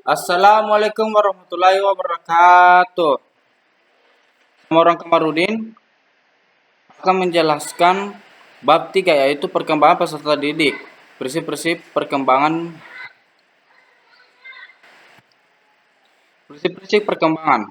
Assalamualaikum warahmatullahi wabarakatuh. Nama orang Kamarudin akan menjelaskan bab 3 yaitu perkembangan peserta didik. Prinsip-prinsip perkembangan prinsip-prinsip perkembangan.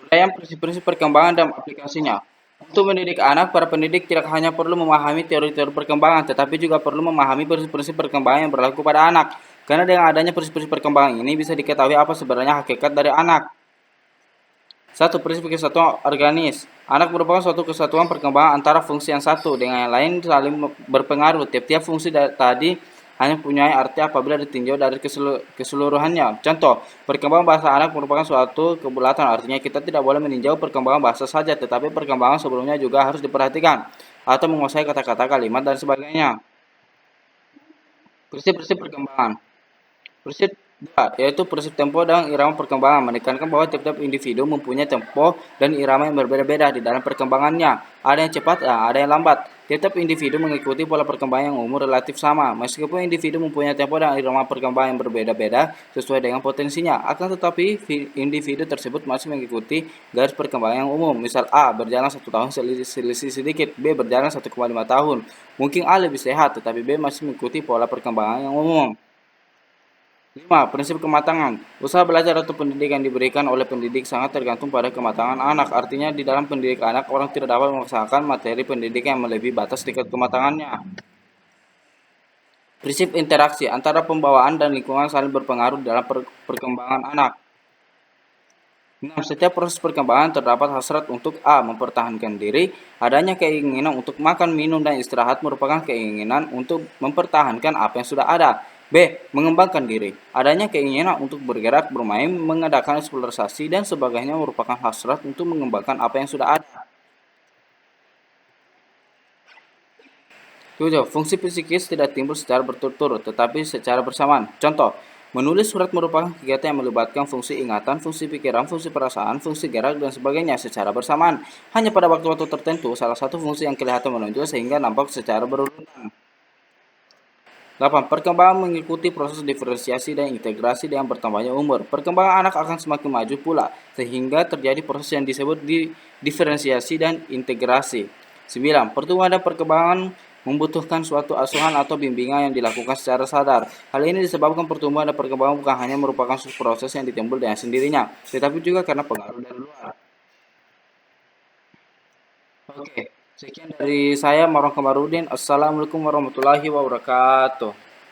Uraian prinsip-prinsip perkembangan dan aplikasinya. Untuk mendidik anak, para pendidik tidak hanya perlu memahami teori-teori perkembangan, tetapi juga perlu memahami prinsip-prinsip perkembangan yang berlaku pada anak. Karena dengan adanya prinsip-prinsip perkembangan ini bisa diketahui apa sebenarnya hakikat dari anak. Satu, prinsip kesatuan organis. Anak merupakan suatu kesatuan perkembangan antara fungsi yang satu dengan yang lain saling berpengaruh. Tiap-tiap fungsi tadi hanya mempunyai arti apabila ditinjau dari keseluruhannya. Contoh, perkembangan bahasa anak merupakan suatu kebulatan. Artinya kita tidak boleh meninjau perkembangan bahasa saja, tetapi perkembangan sebelumnya juga harus diperhatikan. Atau menguasai kata-kata, kalimat, dan sebagainya. Prinsip-prinsip perkembangan. Prinsip 2, yaitu prinsip tempo dan irama perkembangan, menekankan bahwa tiap-tiap individu mempunyai tempo dan irama yang berbeda-beda di dalam perkembangannya. Ada yang cepat, ada yang lambat. Tiap-tiap individu mengikuti pola perkembangan yang umur relatif sama. Meskipun individu mempunyai tempo dan irama perkembangan yang berbeda-beda sesuai dengan potensinya, akan tetapi individu tersebut masih mengikuti garis perkembangan yang umum. Misal A berjalan 1 tahun selisih sedikit, B berjalan 1,5 tahun. Mungkin A lebih sehat, tetapi B masih mengikuti pola perkembangan yang umum. 5. Prinsip kematangan. Usaha belajar atau pendidikan yang diberikan oleh pendidik sangat tergantung pada kematangan anak. Artinya di dalam pendidik anak, orang tidak dapat memaksakan materi pendidikan yang melebihi batas tingkat kematangannya. Prinsip interaksi antara pembawaan dan lingkungan saling berpengaruh dalam perkembangan anak. 6. Setiap proses perkembangan terdapat hasrat untuk A. Mempertahankan diri. Adanya keinginan untuk makan, minum, dan istirahat merupakan keinginan untuk mempertahankan apa yang sudah ada. B. Mengembangkan diri. Adanya keinginan untuk bergerak, bermain, mengadakan eksplorasi, dan sebagainya merupakan hasrat untuk mengembangkan apa yang sudah ada. 7. Fungsi psikis tidak timbul secara berturut-turut, tetapi secara bersamaan. Contoh, menulis surat merupakan kegiatan yang melibatkan fungsi ingatan, fungsi pikiran, fungsi perasaan, fungsi gerak, dan sebagainya secara bersamaan. Hanya pada waktu-waktu tertentu, salah satu fungsi yang kelihatan menonjol sehingga nampak secara berurutan. 8. Perkembangan mengikuti proses diferensiasi dan integrasi dengan bertambahnya umur. Perkembangan anak akan semakin maju pula, sehingga terjadi proses yang disebut diferensiasi dan integrasi. 9. Pertumbuhan dan perkembangan membutuhkan suatu asuhan atau bimbingan yang dilakukan secara sadar. Hal ini disebabkan pertumbuhan dan perkembangan bukan hanya merupakan proses yang ditimbul dengan sendirinya, tetapi juga karena pengaruh dari luar. Oke, sekian dari saya, Marwan Kamarudin. Assalamualaikum warahmatullahi wabarakatuh.